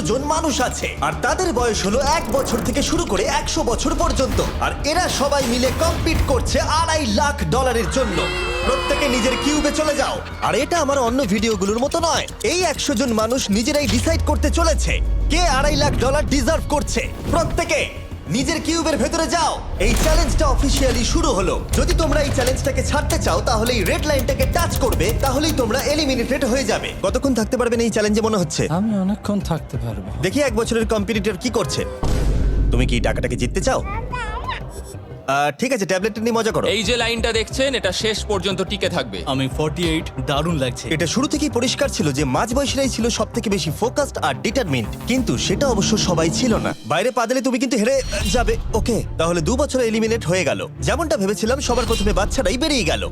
জন মানুষ আছে আর তাদের বয়স হলো 1 বছর থেকে শুরু করে 100 বছর পর্যন্ত। আর এরা সবাই মিলে কম্পিট করছে $2.5 লাখ জন্য। প্রত্যেকে নিজের কিউবে চলে যাও। আর এটা আমার অন্য ভিডিওগুলোর মতো নয়, এই 100 জন মানুষ নিজেরাই ডিসাইড করতে চলেছে কে $2.5 লাখ ডিজার্ভ করছে। প্রত্যেকে নিজের কিউবের ভেতরে যাও। এই চ্যালেঞ্জটা অফিসিয়ালি শুরু হলো। যদি তোমরা এই চ্যালেঞ্জটাকে ছাড়তে চাও তাহলে এই রেড লাইনটাকে টাচ করবে, তাহলেই তোমরা এলিমিনেটেড হয়ে যাবে। কতক্ষণ থাকতে পারবেন এই চ্যালেঞ্জে মনে হচ্ছে? আমি অনেকক্ষণ থাকতে পারবো। দেখি 1 বছরের কম্পিটিটর কি করছে। তুমি কি টাকাটাকে জিততে চাও? ঠিক আছে, ট্যাবলেটটা নিয়ে মজা করো। এই যে লাইনটা দেখছেন এটা শেষ পর্যন্ত টিকে থাকবে। আমি 48, দারুণ লাগছে। এটা শুরু থেকেই পরিষ্কার ছিল যে মাঝবয়সীরাই ছিল সব থেকে বেশি ফোকাসড আর ডিটারমিন্ড, কিন্তু সেটা অবশ্য সবাই ছিল না। বাইরে পা দিলে তুমি কিন্তু হেরে যাবে। ওকে, তাহলে 2 বছর এলিমিনেট হয়ে গেল। যেমনটা ভেবেছিলাম সবার প্রথমে বাচ্চারাই বেরিয়ে গেল।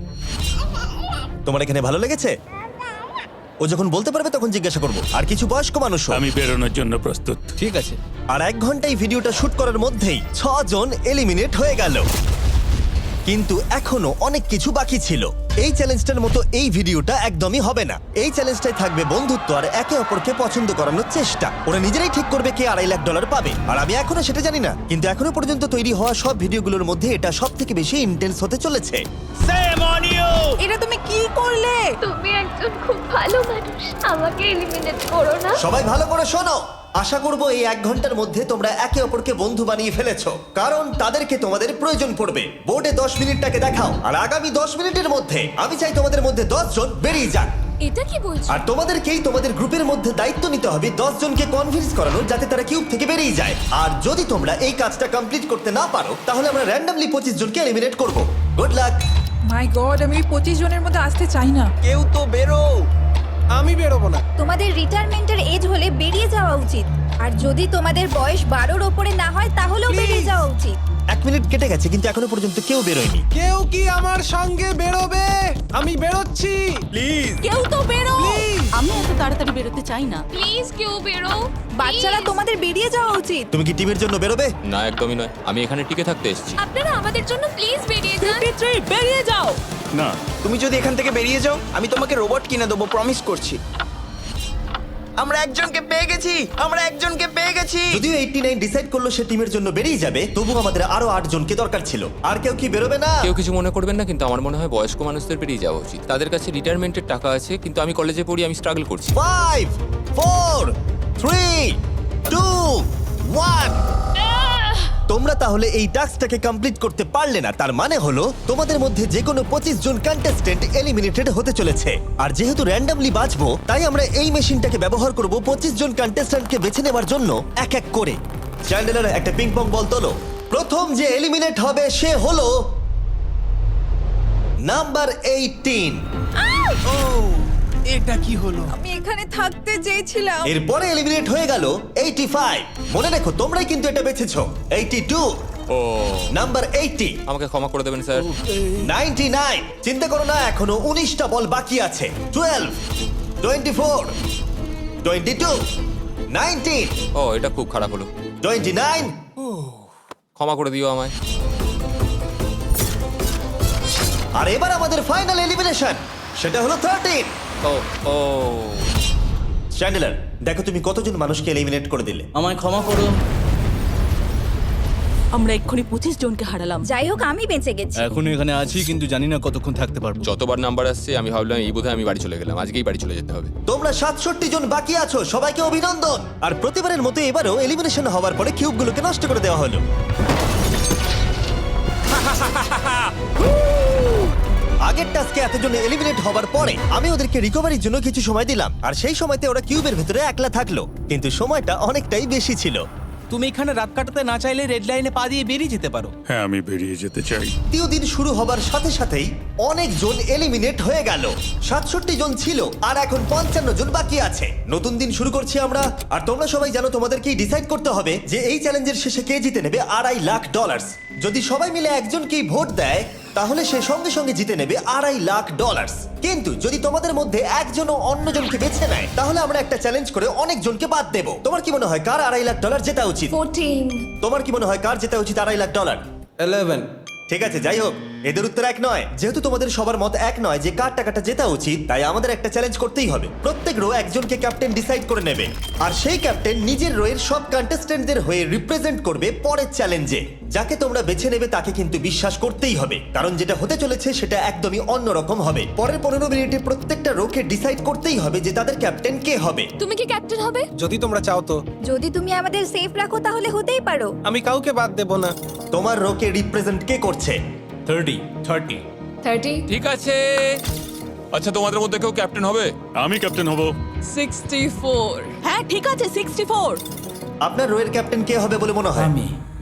তোমার এখানে ভালো লেগেছে? ও যখন বলতে পারবে তখন জিজ্ঞাসা করবো। আর কিছু বয়স্ক মানুষ। আমি বেরোনোর জন্য প্রস্তুত। ঠিক আছে। আর 1 ঘন্টায় ভিডিওটা শুট করার মধ্যেই 6 জন এলিমিনেট হয়ে গেল। কিন্তু এখনো অনেক কিছু বাকি ছিল। এই চ্যালেঞ্জটার মতো এই ভিডিওটা একদমই হবে না। এই চ্যালেঞ্জটাই থাকবে বন্ধুত্ব আর একে অপরকে পছন্দ করানোর চেষ্টা। ওরা নিজেরাই ঠিক করবে কে $2.5 লাখ পাবে। আর আমি এখনো সেটা জানি না, কিন্তু এখনো পর্যন্ত তৈরি হওয়া সব ভিডিওগুলোর মধ্যে এটা সব থেকে বেশি ইন্টেন্স হতে চলেছে। এটা তুমি কি করলে? তুমি একজন খুব ভালো মানুষ, আমাকে এলিমিনেট করো না। সবাই ভালো করে শোনো। আশা করব এই 1 ঘন্টার মধ্যে তোমরা একে অপরকে বন্ধু বানিয়ে ফেলেছো, কারণ তাদেরকে তোমাদের প্রয়োজন পড়বে। বোর্ডে 10 মিনিটটাকে দেখাও, আর আগামী 10 মিনিটের মধ্যে আমি চাই তোমাদের মধ্যে 10 জন বেরিয়ে যাক। এটা কি বলছো? আর তোমাদেরকেই তোমাদের গ্রুপের মধ্যে দায়িত্ব নিতে হবে 10 জনকে কনভিন্স করানোর যাতে তারা কিউব থেকে বেরিয়ে যায়। আর যদি তোমরা এই কাজটা কমপ্লিট করতে না পারো তাহলে আমরা র্যান্ডমলি 25 জনকে এলিমিনেট করব। Good luck. মাই গড, আমি 25 জনের মধ্যে আসতে চাই না। কেউ তো বেরো। আমি বেরোবো না। তোমাদের রিটায়ারমেন্টের এজ হলে বেরিয়ে যাওয়া উচিত। আর যদি তোমাদের বয়স 12-র ওপরে না হয় তাহলেও বেরিয়ে যাওয়া উচিত। 1 মিনিট কেটে গেছে কিন্তু এখনো পর্যন্ত কেউ বেরোয়নি। কেউ কি আমার সঙ্গে বেরোবে? আমি বেরোচ্ছি। প্লিজ। কেউ তো বেরো। আমি এত তাড়াতাড়ি বেরোতে চাই না। প্লিজ কেউ বেরো। বাচ্চারা, তোমাদের বেরিয়ে যাওয়া উচিত। তুমি কি টিমের জন্য বেরোবে? না, একদমই নয়। আমি এখানে টিকে থাকতে এসেছি। আপনারা আমাদের জন্য প্লিজ বেরিয়ে যান। 53, বেরিয়ে যাও। না, তুমি যদি এখান থেকে বেরিয়ে যাও আমি তোমাকে রোবট কিনে দেবো, প্রমিস করছি। আমরা একজনকে পেয়ে গেছি। যদিও 89 ডিসাইড করলো সে টিমের জন্য বেরিয়ে যাবে, তবু আমাদের আরো 8 জনকে দরকার ছিল। আর কেউ কি বেরোবে না? কেউ কিছু মনে করবেন না, কিন্তু আমার মনে হয় বয়স্ক মানুষদের বেরিয়ে যাওয়া উচিত। তাদের কাছে রিটায়ারমেন্টের টাকা আছে, কিন্তু আমি কলেজে পড়ি, আমি স্ট্রাগল করছি। 5 4 3 2 1। তোমরা তাহলে এই টাস্কটাকে কমপ্লিট করতে পারলে না, তার মানে হলো তোমাদের মধ্যে যে কোনো 25 জন কন্টেস্টেন্ট এলিমিনেটেড হতে চলেছে। আর যেহেতু র্যান্ডমলি বাঁচবো, তাই আমরা এই মেশিনটাকে ব্যবহার করব 25 জন কন্টেস্টেন্টকে বেছে নেবার জন্য এক এক করে। চ্যান্ডেলার, একটা পিং পং বল তোলো। প্রথম যে এলিমিনেট হবে সে হলো নাম্বার 18। এটা কি হলো? আমি এখানে থাকতে চেয়েছিলাম। এরপরে এলিমিনেট হয়ে গেল 85। মনে রেখো তোমরাই কিন্তু এটা বেছেছো। 82, ও, নাম্বার 80, আমাকে ক্ষমা করে দেবেন স্যার। 99। চিন্তা করো না, এখনো 19টা বল বাকি আছে। 12, 24, 22, 19, ও, এটা খুব খারাপ হলো। 29। ক্ষমা করে দিও আমায়। আর এবার আমাদের ফাইনাল এলিমিনেশন, সেটা হলো 13। ও ও চ্যান্ডেলার, দেখো তুমি কতজন মানুষকে এলিমিনেট করে দিলে। আমায় ক্ষমা করো। আমরা এক্ষুনি 25 জনকে হারালাম। যাই হোক, আমি বেঁচে গেছি। এখনো এখানে আছি, কিন্তু জানি না কতক্ষণ থাকতে পারবো। যতবার নাম্বার আসছে আমি ভাবলাম এই বোধহয় আমি বাড়ি চলে গেলাম, আজকেই বাড়ি চলে যেতে হবে। তোমরা 67 জন বাকি আছো, সবাইকে অভিনন্দন। আর প্রতিবারের মতো এবারও এলিমিনেশন হওয়ার পরে কিউবগুলোকে নষ্ট করে দেওয়া হলো। আগের টাস্কে এতজন এলিমিনেট হবার পরে আমি ওদেরকে রিকভারির জন্য কিছু সময় দিলাম, আর সেই সময়তে ওরা কিউবের ভিতরে একলা থাকলো, কিন্তু সময়টা অনেকটাই বেশি ছিল। তুমি এখানে রাত কাটাতে না চাইলে রেড লাইনে পা দিয়ে বেরিয়ে যেতে পারো। হ্যাঁ, আমি বেরিয়ে যেতে চাই। তৃতীয় দিন শুরু হবার সাথে সাথেই অনেক জন এলিমিনেট হয়ে গেল। 67 জন ছিল আর এখন 55 জন বাকি আছে। নতুন দিন শুরু করছি আমরা, আর তোমরা সবাই জানো তোমাদেরকেই ডিসাইড করতে হবে যে এই চ্যালেঞ্জের শেষে কে জিতে নেবে $2.5 লাখ। যদি সবাই মিলে একজনকেই ভোট দেয় তাহলে সে সঙ্গে সঙ্গে জিতে নেবে $2.5 লাখ। কিন্তু যদি তোমাদের মধ্যে একজনও অন্যজনকে বেছে নেয় তাহলে আমরা একটা চ্যালেঞ্জ করে অনেক জনকে বাদ দেব। তোমার কি মনে হয় কার $2.5 লাখ জেতা উচিত? 14। তোমার কি মনে হয় কার জেতা উচিত $2.5 লাখ? 11। ঠিক আছে, যাই হোক, এদের উত্তর এক নয়। যেহেতু তোমাদের সবার মত এক নয় যে কার টাকাটা জেতা উচিত, তাই আমাদের একটা চ্যালেঞ্জ করতেই হবে। প্রত্যেক রো একজনকে ক্যাপ্টেন ডিসাইড করে নেবে, আর সেই ক্যাপ্টেন নিজের রোয়ের সব কন্টেস্টেন্টদের হয়ে রিপ্রেজেন্ট করবে পরের চ্যালেঞ্জে। যাকে তোমরা বেছে নেবে তাকে কিন্তু বিশ্বাস করতেই হবে, কারণ যেটা হতে চলেছে সেটা একদমই অন্যরকম হবে। পরের 15 মিনিটে প্রত্যেকটা রোকে ডিসাইড করতেই হবে যে তাদের ক্যাপ্টেন কে হবে। তুমি কি ক্যাপ্টেন হবে? যদি তোমরা চাও তো। যদি তুমি আমাদের সেফ রাখো তাহলে হতেই পারো। আমি কাউকে বাদ দেব না। তোমার রোকে রিপ্রেজেন্ট কে করছে? 30 ঠিক আছে। আচ্ছা, তোমাদের মধ্যে কেউ ক্যাপ্টেন হবে? আমি ক্যাপ্টেন হব। 64 হ্যাঁ ঠিক আছে 64। আপনার রোয়ের ক্যাপ্টেন কে হবে বলে মনে হয়?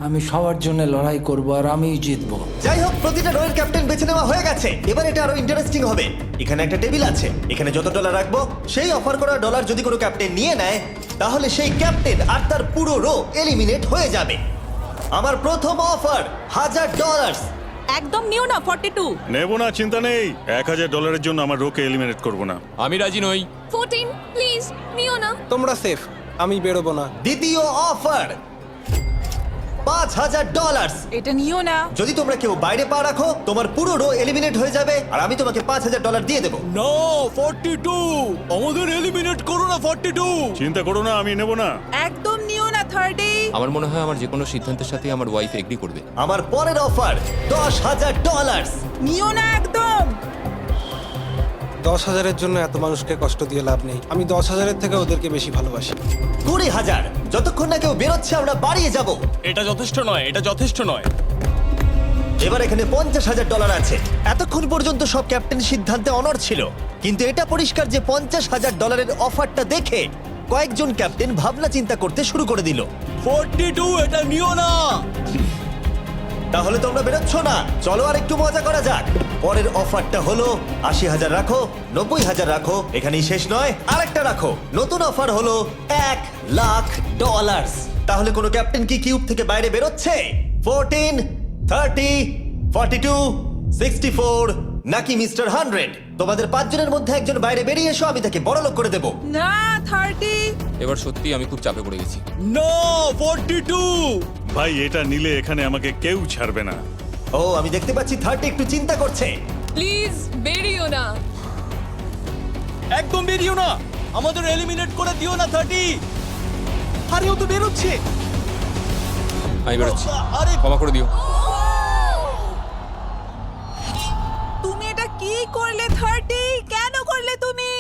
আমি সবার জন্য লড়াই করব আর আমিই জিতবো। যাই হোক, প্রতিটা রোয়ের ক্যাপ্টেন বেছে নেওয়া হয়ে গেছে। এবার এটা আরো ইন্টারেস্টিং হবে। এখানে একটা টেবিল আছে, এখানে যত ডলার রাখবো সেই অফার করা ডলার যদি কোনো ক্যাপ্টেন নিয়ে নেয়, তাহলে সেই ক্যাপ্টেন আর তার পুরো রো এলিমিনেট হয়ে যাবে। আমার প্রথম অফার $1000। একদম নিও না 42। নেব না, চিন্তা নেই। $1000 জন্য আমার রোকে এলিমিনেট করব না। আমি রাজি নই। 14 প্লিজ নিও না। তোমরা সেফ, আমি বেরোবো না। দ্বিতীয় অফার $5000। এটা নিও না। যদি তোমরা কেউ বাইরে পা রাখো, তোমার পুরো রো এলিমিনেট হয়ে যাবে, আর আমি তোমাকে $5000 দিয়ে দেবো। নো 42, আমাদের এলিমিনেট করো না 42। চিন্তা করো না, আমি নেব না। একদম নিও না 30। আমার মনে হয় আমার যে কোনো সিদ্ধান্তের সাথে আমার ওয়াইফ এগ্রি করবে। আমার পরের অফার $10000। নিও না একদম। 10,000-এর জন্য এত মানুষকে কষ্ট দিয়ে লাভ নেই। আমি 10,000-এর থেকে ওদেরকে বেশি ভালোবাসি। 20,000। যতক্ষণ না কেউ বেরোচ্ছে আমরা বাড়িয়ে যাব। এটা যথেষ্ট নয়, এটা যথেষ্ট নয়। এবার এখানে $50,000 আছে। এতক্ষণ পর্যন্ত সব ক্যাপ্টেন সিদ্ধান্তে অনড় ছিল, কিন্তু এটা পরিষ্কার যে $50,000-এর অফারটা দেখে কয়েকজন ক্যাপ্টেন ভাবনা চিন্তা করতে শুরু করে দিল। 42, এটা নিও না। তাহলে তোমরা বেরোচ্ছ না? চলো আর একটু মজা করা যাক। পরের অফারটা হলো 80,000 রাখো, 90,000 রাখো, এখানেই শেষ নয়, আরেকটা রাখো। নতুন অফার হলো $1,00,000। তাহলে কোনো ক্যাপ্টেন কি কিউব থেকে বাইরে বেরোচ্ছে? 14, 30, 42, 64 নাকি মিস্টার 100? তোমাদের 5 জনের মধ্যে একজন বাইরে বেরিয়ে এসো, আমি তাকে বড়লোক করে দেবো। না 30। এবার সত্যি আমি খুব চাপে পড়ে গেছি। নো 42। ভাই, এটা নিলে এখানে আমাকে কেউ ছাড়বে না। ও, আমি দেখতে পাচ্ছি 30 একটু চিন্তা করছে। প্লিজ বেরিও না। একদম বেরিও না, আমাদের এলিমিনেট করে দিও না 30। আরে ও তো বেরোচ্ছে। আমি বেরোচ্ছি, আরে ক্ষমা করে দিও। তুমি এটা কি করলে 30? কেন করলে তুমি?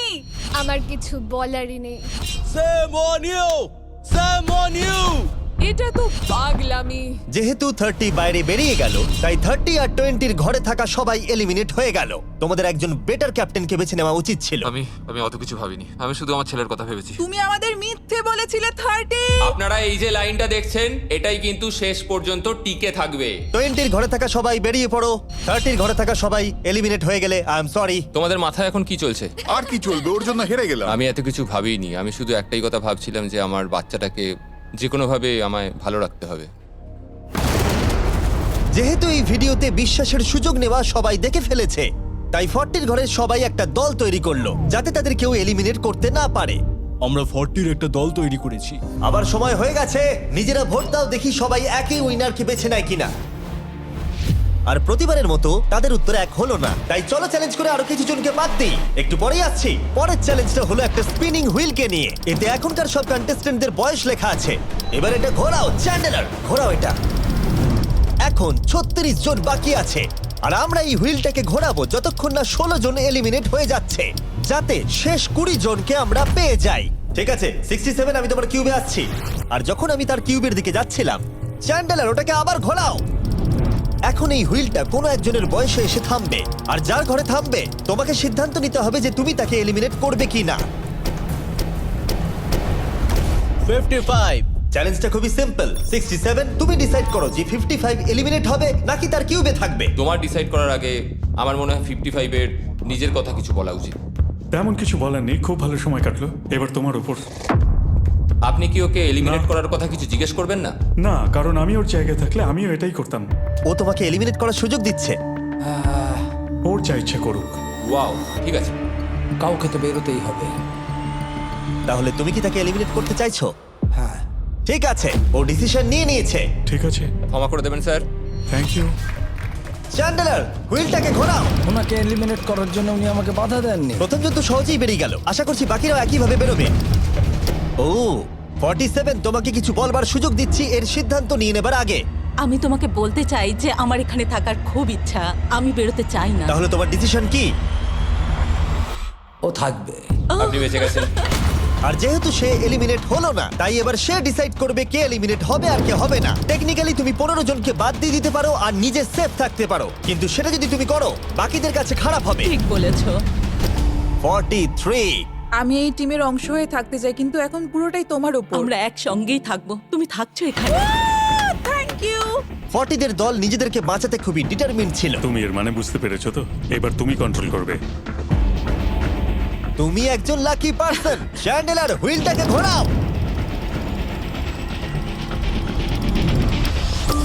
আমার কিছু বলারই নেই। Same on you, same on you. এটা তো পাগলামি। যেহেতু 30 বাইরে বেরিয়ে গেল, তাই 30 আর 20-র ঘরে থাকা সবাই এলিমিনেট হয়ে গেল। তোমাদের একজন বেটার ক্যাপ্টেনকে বেছে নেওয়া উচিত ছিল। আমি অত কিছু ভাবিনি, আমি শুধু আমার ছেলের কথা ভেবেছি। তুমি আমাদের মিথ্যে বলেছিলে 30। আপনারা এই যে লাইনটা দেখছেন, এটাই কিন্তু শেষ পর্যন্ত টিকে থাকবে। 20-র ঘরে থাকা সবাই বেরিয়ে পড়ো। 30-র ঘরে থাকা সবাই এলিমিনেট হয়ে গেলে আই এম সরি। তোমাদের মাথায় এখন কি চলছে? আর কি চলবে, ওর জন্য হেরে গেলাম। আমি এত কিছু ভাবিনি, আমি শুধু একটাই কথা ভাবছিলাম যে আমার বাচ্চাটাকে যে কোনোভাবে আমায় ভালো রাখতে হবে। যেহেতু এই ভিডিওতে বিশ্বাসের সুযোগ নেওয়া সবাই দেখে ফেলেছে, তাই 40-র ঘরের সবাই একটা দল তৈরি করলো যাতে তাদের কেউ এলিমিনেট করতে না পারে। আমরা 40-র একটা দল তৈরি করেছি। আবার সময় হয়ে গেছে, নিজেরা ভোট দাও, দেখি সবাই একই উইনারকে বেছে নেয় কিনা। আর প্রতিবারের মতো তাদের উত্তর এক হলো না, তাই চলো চ্যালেঞ্জ করে আরো কিছু জনকে বাদ দিই। একটু পরেই আসছি। পরের চ্যালেঞ্জটা হলো একটা স্পিনিং হুইলকে নিয়ে। এতে এখনকার সব কন্টেস্টেন্টদের বয়স লেখা আছে। এবার এটা ঘোরাও, চ্যান্ডেলার ঘোরাও এটা। এখন 36 জন বাকি আছে, আর আমরা এই হুইলটাকে ঘোরাবো যতক্ষণ না 16 জন এলিমিনেট হয়ে যাচ্ছে, যাতে শেষ 20 জনকে আমরা পেয়ে যাই। ঠিক আছে, 67, আমি তোমার কিউবে আসছি। আর যখন আমি তার কিউবের দিকে যাচ্ছিলাম, চ্যান্ডেলার ওটাকে আবার ঘোরাও। এখন এই হুইলটা কোনো একজনের বয়সে এসে থামবে, আর যার ঘরে থামবে তোমাকে সিদ্ধান্ত নিতে হবে যে তুমি তাকে এলিমিনেট করবে কি না। 55। চ্যালেঞ্জটা খুবই সিম্পল। 67, তুমি ডিসাইড করো যে 55 এলিমিনেট হবে নাকি তার কিউবে থাকবে। তোমার ডিসাইড করার আগে আমার মনে হয় 55-এর নিজের কথা কিছু বলা উচিত। তেমন কিছু বলার নেই, খুব ভালো সময় কাটলো। এবার তোমার উপর। আপনি কি ওকে এলিমিনেট না। করার কথা কিছু জিজ্ঞেস করবেন না? না, কারণ আমি ওর জায়গায় থাকলে আমিও এটাই করতাম। ও তোমাকে এলিমিনেট করার সুযোগ দিচ্ছে। ওর যা ইচ্ছা করুক। ওয়াও, ঠিক আছে। কাউকে তো বেরোতেই হবে। তাহলে তুমি কি তাকে এলিমিনেট করতে চাইছো? হ্যাঁ। ঠিক আছে, ও ডিসিশন নিয়ে নিয়েছে। ঠিক আছে, ক্ষমা করে দেবেন স্যার। Thank you. চ্যান্ডেলার হুইলটাকে ঘোরাও। ওনাকে এলিমিনেট করার জন্য উনি আমাকে বাধা দেননি। প্রথম জন তো সহজেই বেরিয়ে গেল, আশা করছি বাকিরাও একইভাবে বেরোবে। ও 47, তোমাকে কিছু বলবার সুযোগ দিচ্ছি এর সিদ্ধান্ত নিয়ে নেবার আগে। আমি তোমাকে বলতে চাই যে আমার এখানে থাকার খুব ইচ্ছা, আমি বেরোতে চাই না। তাহলে তোমার ডিসিশন কি? ও থাকবে। আপনি বেঁচে গেছেন। আর যেহেতু সে এলিমিনেট হলো না, তাই এবার সে ডিসাইড করবে কে এলিমিনেট হবে আর কে হবে না। টেকনিক্যালি তুমি 15 জনকে বাদ দিয়ে দিতে পারো আর নিজে সেফ থাকতে পারো, কিন্তু সেটা যদি তুমি করো বাকিদের কাছে খারাপ হবে। ঠিক বলেছো। 43। আমি এই টিমের অংশ হয়ে থাকতে চাই, কিন্তু এখন পুরোটাই তোমার উপর। আমরা একসঙ্গেই থাকবো, তুমি থাকছো এখানে। Thank you. 40 দের দল নিজেদেরকে বাঁচাতে খুবই ডিটারমিন্ড ছিল। তুমি এর মানে বুঝতে পেরেছো তো? এবার তুমি কন্ট্রোল করবে। তুমি একজন লাকি পারসন। চ্যান্ডেলার হুইলটাকে ঘোরাও।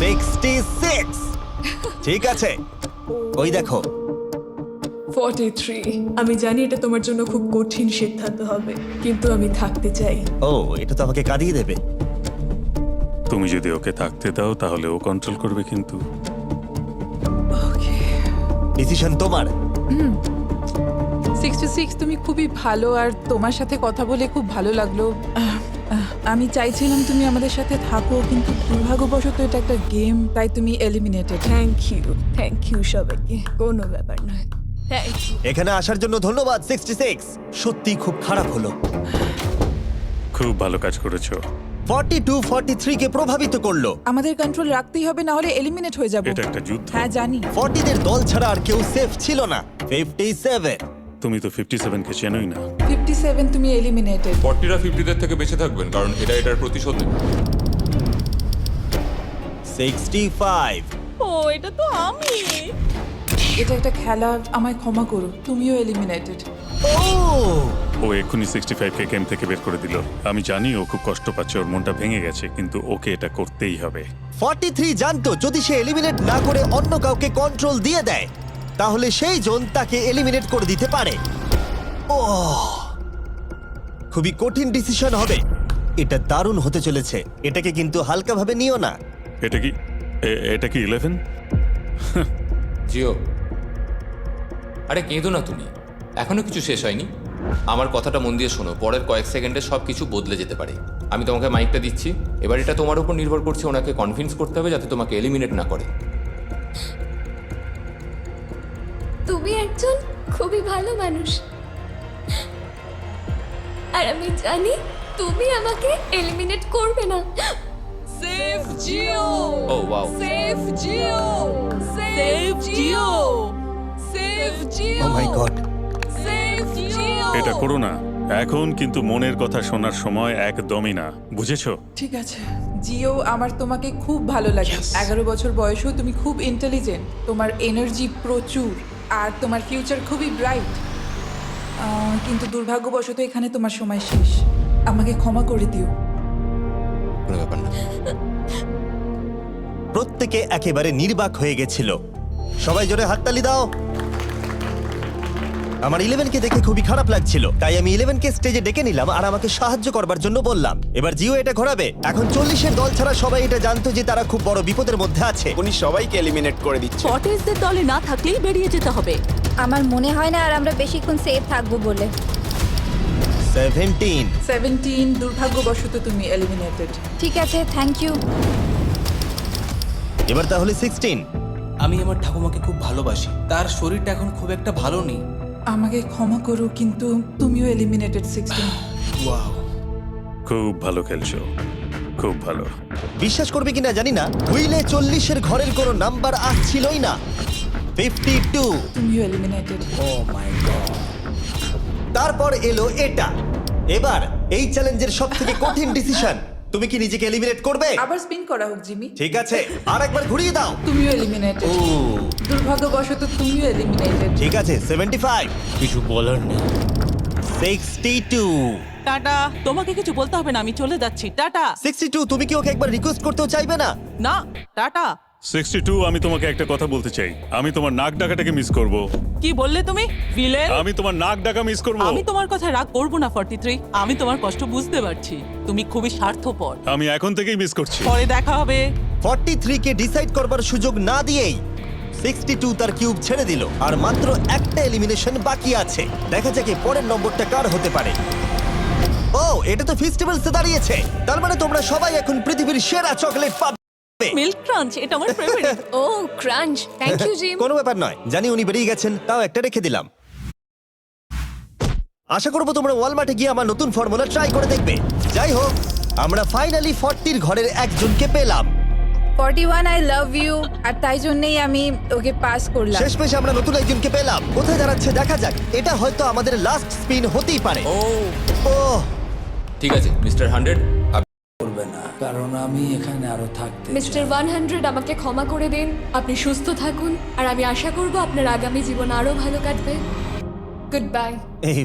66। ঠিক আছে, ওই দেখো। 43। আমি জানি এটা তোমার জন্য খুব কঠিন সিদ্ধান্ত হবে, কিন্তু আমি থাকতে চাই। ও, এটা তো আমাকে কাঁদিয়ে দেবে। তুমি যদি ওকে থাকতে দাও তাহলে ও কন্ট্রোল করবে, কিন্তু ডিসিশন তোমার। 66, তুমি খুবই ভালো আর তোমার সাথে কথা বলে খুব ভালো লাগলো। আমি চাইছিলাম তুমি আমাদের সাথে থাকো, কিন্তু দুর্ভাগ্যবশত এটা একটা গেম, তাই তুমি এলিমিনেটেড। থ্যাংক ইউ সবাইকে, কোনো ব্যাপার নয়। Thank you. এখানে আসার জন্য ধন্যবাদ 66। সত্যি খুব খারাপ হলো। খুব ভালো কাজ করেছো। 42 43 কে প্রভাবিত করলো। আমাদের কন্ট্রোল রাখতেই হবে, না হলে এলিমিনেট হয়ে যাব। এটা একটা যুদ্ধ। হ্যাঁ জানি। 40 দের দল ছাড়া আর কেউ সেফ ছিল না। 57। তুমি তো 57 কে চেনোই না। 57, তুমি এলিমিনেটেড। 40রা 50দের থেকে বেঁচে থাকবেন, কারণ এটা এটার প্রতিশোধ নেবে। 65। ও এটা তো আমি। এটা একটা খেলা, আমায় ক্ষমা করো, তুমিও এলিমিনেটেড। ও, ও এক্ষুনি 65 কে গেম থেকে বের করে দিল। আমি জানি ও খুব কষ্ট পাচ্ছে, ওর মনটা ভেঙে গেছে, কিন্তু ওকে এটা করতেই হবে। 43 জানতো যদি সে এলিমিনেট না করে অন্য কাউকে কন্ট্রোল দিয়ে দেয়, তাহলে সেই জন তাকে এলিমিনেট করে দিতে পারে। ও, খুবই কঠিন ডিসিশন হবে। এটা দারুণ হতে চলেছে। এটাকে কিন্তু হালকাভাবে নিও না। এটা কি 11? জিও, আরে কেঁদো না তুমি, এখনো কিছু শেষ হয়নি। আমার কথাটা মন দিয়ে শোনো, পরের কয়েক সেকেন্ডে সব কিছু বদলে যেতে পারে। আমি তোমাকে মাইকটা দিচ্ছি, এবার এটা তোমার উপর নির্ভর করছে ওনাকে কনভিন্স করতে হবে যাতে তোমাকে এলিমিনেট না করে। তুমি একজন খুবই ভালো মানুষ, আর আমি জানি তুমি আমাকে এলিমিনেট করবে না। সেভ জিও। ও ওয়াও, সেভ জিও। সেভ জিও। সেভ জিও। Oh my god. সেভ জিও। এটা করো না এখন, কিন্তু মনের কথা শোনার সময় একদমই না, বুঝেছো? ঠিক আছে জিও, আমার তোমাকে খুব ভালো লাগে। 11 বছর বয়সেও তুমি খুব ইন্টেলিজেন্ট, তোমার এনার্জি প্রচুর, আর তোমার ফিউচার খুবই ব্রাইট। কিন্তু দুর্ভাগ্যবশত এখানে তোমার সময় শেষ। আমাকে ক্ষমা করে দিও। কোনো ব্যাপার না। প্রত্যেকে একেবারে নির্বাক হয়ে গেছিল। সবাই জোরে হাততালি দাও। আমার 11 কে দেখে খুবই খারাপ লাগছিল, তাই আমি 11 কে স্টেজে ডেকে নিলাম আর আমাকে সাহায্য করবার জন্য বললাম। এবার জিও এটা ঘোরাবে। এখন 40 এর দল ছাড়া সবাই এটা জানতো যে তারা খুব বড় বিপদের মধ্যে আছে। উনি সবাইকে এলিমিনেট করে দিচ্ছে। ফর্টিজদের দলে না থাকলেই বেরিয়ে যেতে হবে। আমার মনে হয় না আর আমরা বেশিক্ষণ সেফ থাকবো বলে। 17। দুর্ভাগ্যবশত তুমি এলিমিনেটেড। ঠিক আছে, থ্যাংক ইউ। এবার তাহলে 16। আমি আমার ঠাকুমাকে খুব ভালোবাসি, তার শরীরটা এখন খুব একটা ভালো নেই। আমাকে ক্ষমা করো, কিন্তু তুমিও এলিমিনেটেড 16। ওয়াও, খুব ভালো খেলছো, খুব ভালো। বিশ্বাস করবে কিনা জানি না, হুইলে 40 এর ঘরের কোনো নাম্বার আসছিলই না। 52। তুমিও এলিমিনেটেড। O my god. তারপর এলো এটা। এবার এই চ্যালেঞ্জের সবথেকে কঠিন ডিসিশন, তুমি কি নিজেকে এলিমিনেট করবে? আবার স্পিন করা হোক জিমি। ঠিক আছে, আর একবার ঘুরিয়ে দাও। তুমিও এলিমিনেটেড। ও, দুর্ভাগ্যবশত তুমিও এলিমিনেটেড। ঠিক আছে, 75। কিছু বলার নেই। 62। টাটা, তোমাকে কিছু বলতে হবে না, আমি চলে যাচ্ছি। টাটা। 62, তুমি কি ওকে একবার রিকোয়েস্ট করতেও চাইবে না? না, টাটা। 62, আমি তোমাকে একটা কথা বলতে চাই। আমি তোমার নাক ডাকাটাকে মিস করব। কি বললে তুমি? ভিলেন? আমি তোমার নাক ডাকা মিস করব। আমি তোমার কথা রাগ করব না 43। আমি তোমার কষ্ট বুঝতে পারছি, তুমি খুবই স্বার্থপর। আমি এখন থেকেই মিস করছি। পরে দেখা হবে। 43 কে ডিসাইড করবার সুযোগ না দিয়েই 62 তার কিউব ছেড়ে দিল আর মাত্র একটা এলিমিনেশন বাকি আছে। দেখা যাক এর পরের নম্বরটা কার হতে পারে। ও, এটা তো ফেস্টিভ্যালসে দাঁড়িয়েছে। তার মানে তোমরা সবাই এখন পৃথিবীর সেরা চকলেট পাবে। মিল্ক ক্রাঞ্চ এটা আমার ফেভারিট। ও ক্রাঞ্চ, থ্যাংক ইউ জিম। কোনো ব্যাপার নয়, জানি উনি বেরিয়ে গেছেন, তাও একটা রেখে দিলাম। আশা করবো তোমরা ওয়ালমার্টে গিয়ে আমার নতুন ফর্মুলা ট্রাই করে দেখবে। যাই হোক, আমরা ফাইনালি 40 ঘরের একজনকে পেলাম। 41 আই লাভ ইউ, আর তাই জন্যই আমি ওকে পাস করলাম। শেষমেশ আমরা নতুন একজনকে পেলাম। কোথায় দাঁড়াচ্ছে দেখা যাক। এটা হয়তো আমাদের লাস্ট স্পিন হতেই পারে। ও ঠিক আছে মিস্টার 100, করবে না, কারণ আমি এখানে আরো থাকতে মিস্টার 100 আমাকে ক্ষমা করে দিন। আপনি সুস্থ থাকুন আর আমি আশা করব আপনার আগামী জীবন আরো ভালো কাটবে। Good bye. এই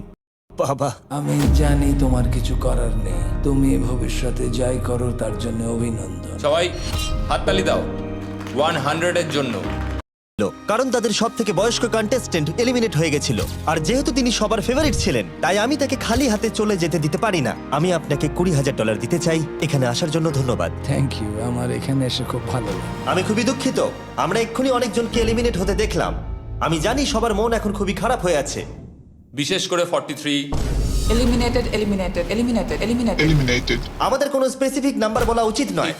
বাবা, আমি জানি তোমার কিছু করার নেই। তুমি ভবিষ্যতে যাই করো তার জন্য অভিনন্দন। সবাই হাততালি দাও 100 এর জন্য। কারণ তাদের সব থেকে বয়স্ক কন্টেস্টেন্ট এলিমিনেট হয়ে গেছিল, আর যেহেতু তিনি সবার ফেভারিট ছিলেন তাই আমি তাকে খালি হাতে চলে যেতে দিতে পারি না। আমি আপনাকে $20,000 দিতে চাই। এখানে আসার জন্য ধন্যবাদ। থ্যাংক ইউ, আমার এখানে এসে খুব ভালো লাগে। আমি খুবই দুঃখিত, আমরা এক্ষুনি অনেকজনকে এলিমিনেট হতে দেখলাম। আমি জানি সবার মন এখন খুবই খারাপ হয়ে আছে। বিশেষ করে 43। Eliminated, eliminated, eliminated, eliminated. আমাদের কোনো স্পেসিফিক নাম্বার বলা উচিত নয়।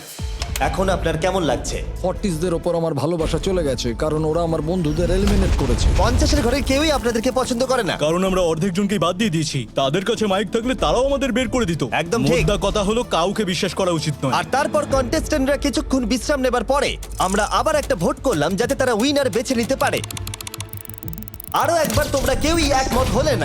এখন আপনার কেমন লাগছে? 40দের ওপর আমার ভালোবাসা চলে গেছে, কারণ ওরা আমার বন্ধুদের এলিমিনেট করেছে। 50-এর ঘরের কেউই আপনাদেরকে পছন্দ করে না। কারণ আমরা অর্ধেক জনকেই বাদ দিয়ে দিয়েছি। তাদের কাছে মাইক থাকলে তারাও আমাদের বের করে দিত। একদম ঠিক। মোদ্দা কথা হলো কাউকে বিশ্বাস করা উচিত নয়। আর তারপর কন্টেস্টেন্টরা কিছুক্ষণ বিশ্রাম নেবার পরে আমরা আবার একটা ভোট করলাম যাতে তারা উইনার বেছে নিতে পারে। আরো একবার তোমরা কেউই একমত হলে না।